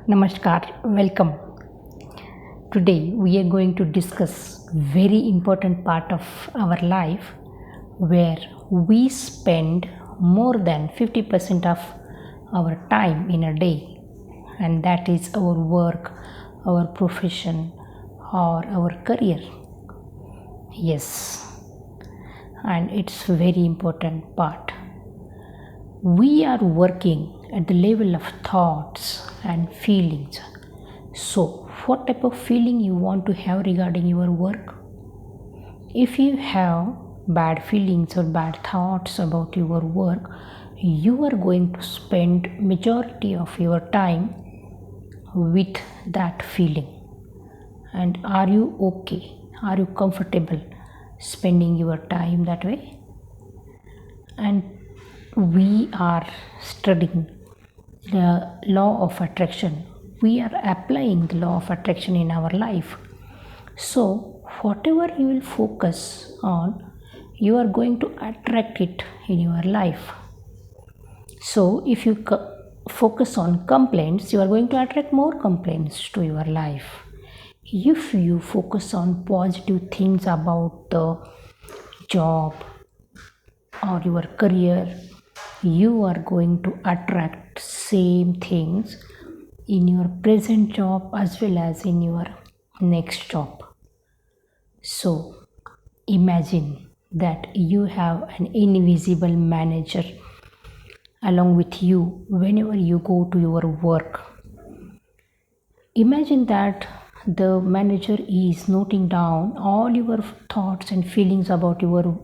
Namaskar, welcome. Today we are going to discuss very important part of our life where we spend more than 50% of our time in a day, and that is our work, our profession or our career. Yes, and it's very important part. We are working at the level of thoughts and feelings. So, what type of feeling you want to have regarding your work? If you have bad feelings or bad thoughts about your work, you are going to spend majority of your time with that feeling. And are you okay? Are you comfortable spending your time that way? And we are studying the law of attraction. We are applying the law of attraction in our life. So, whatever you will focus on, you are going to attract it in your life. So, if you focus on complaints, you are going to attract more complaints to your life. If you focus on positive things about the job or your career, you are going to attract same things in your present job as well as in your next job. So imagine that you have an invisible manager along with you whenever you go to your work. Imagine that the manager is noting down all your thoughts and feelings about your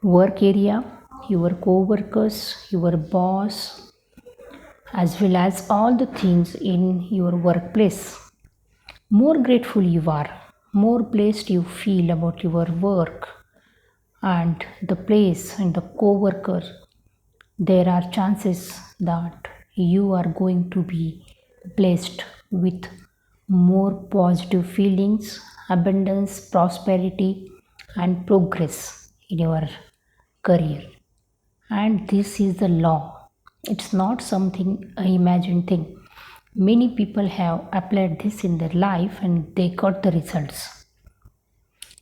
work area, your co-workers, your boss, as well as all the things in your workplace. More grateful you are, more blessed you feel about your work and the place and the co-worker, there are chances that you are going to be blessed with more positive feelings, abundance, prosperity and progress in your career. And this is the law. It's not something I imagined thing. Many people have applied this in their life and they got the results.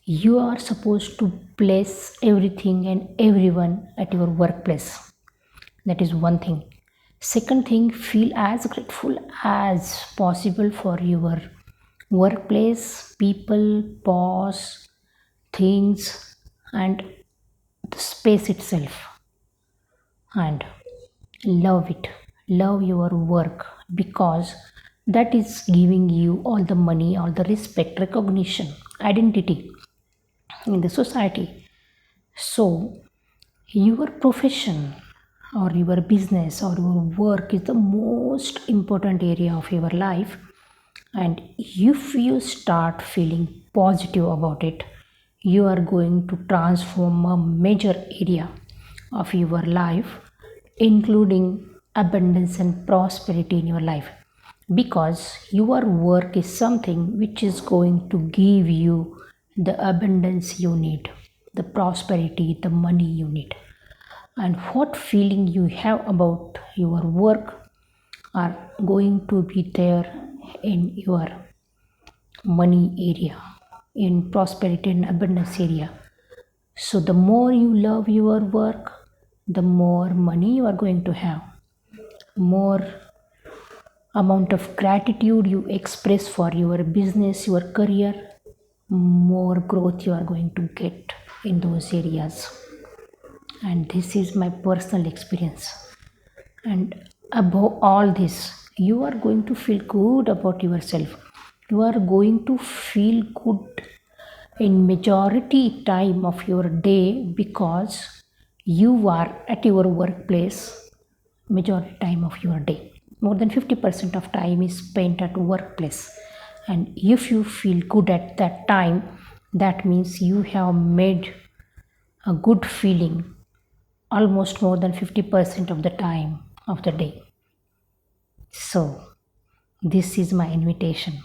You are supposed to bless everything and everyone at your workplace. That is one thing. Second thing, feel as grateful as possible for your workplace, people, boss, things, and the space itself. And love it. Love your work because that is giving you all the money, all the respect, recognition, identity in the society. So, your profession or your business or your work is the most important area of your life. And if you start feeling positive about it, you are going to transform a major area of your life, including abundance and prosperity in your life, because your work is something which is going to give you the abundance you need, the prosperity, the money you need. And what feeling you have about your work are going to be there in your money area, in prosperity and abundance area. So the more you love your work, the more money you are going to have, more amount of gratitude you express for your business, your career, more growth you are going to get in those areas. And this is my personal experience. And above all this, you are going to feel good about yourself. You are going to feel good in majority time of your day because you are at your workplace majority time of your day. More than 50% of time is spent at workplace. And if you feel good at that time, that means you have made a good feeling almost more than 50% of the time of the day. So, this is my invitation.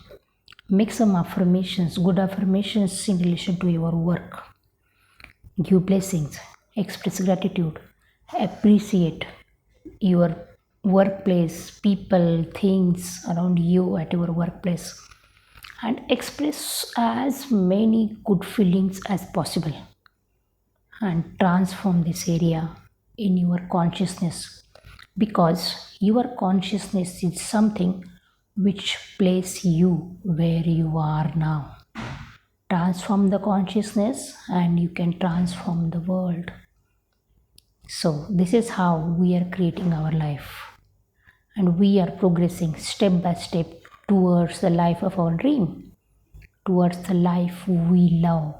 Make some affirmations, good affirmations in relation to your work. Give blessings, express gratitude, appreciate your workplace, people, things around you at your workplace, and express as many good feelings as possible and transform this area in your consciousness, because your consciousness is something which places you where you are now. Transform the consciousness and you can transform the world. So, this is how we are creating our life, and we are progressing step by step towards the life of our dream, towards the life we love,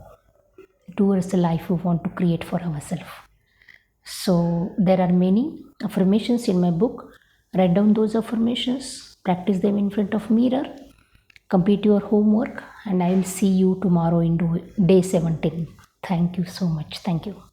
towards the life we want to create for ourselves. So, there are many affirmations in my book. Write down those affirmations, practice them in front of mirror, complete your homework, and I will see you tomorrow in day 17. Thank you so much. Thank you.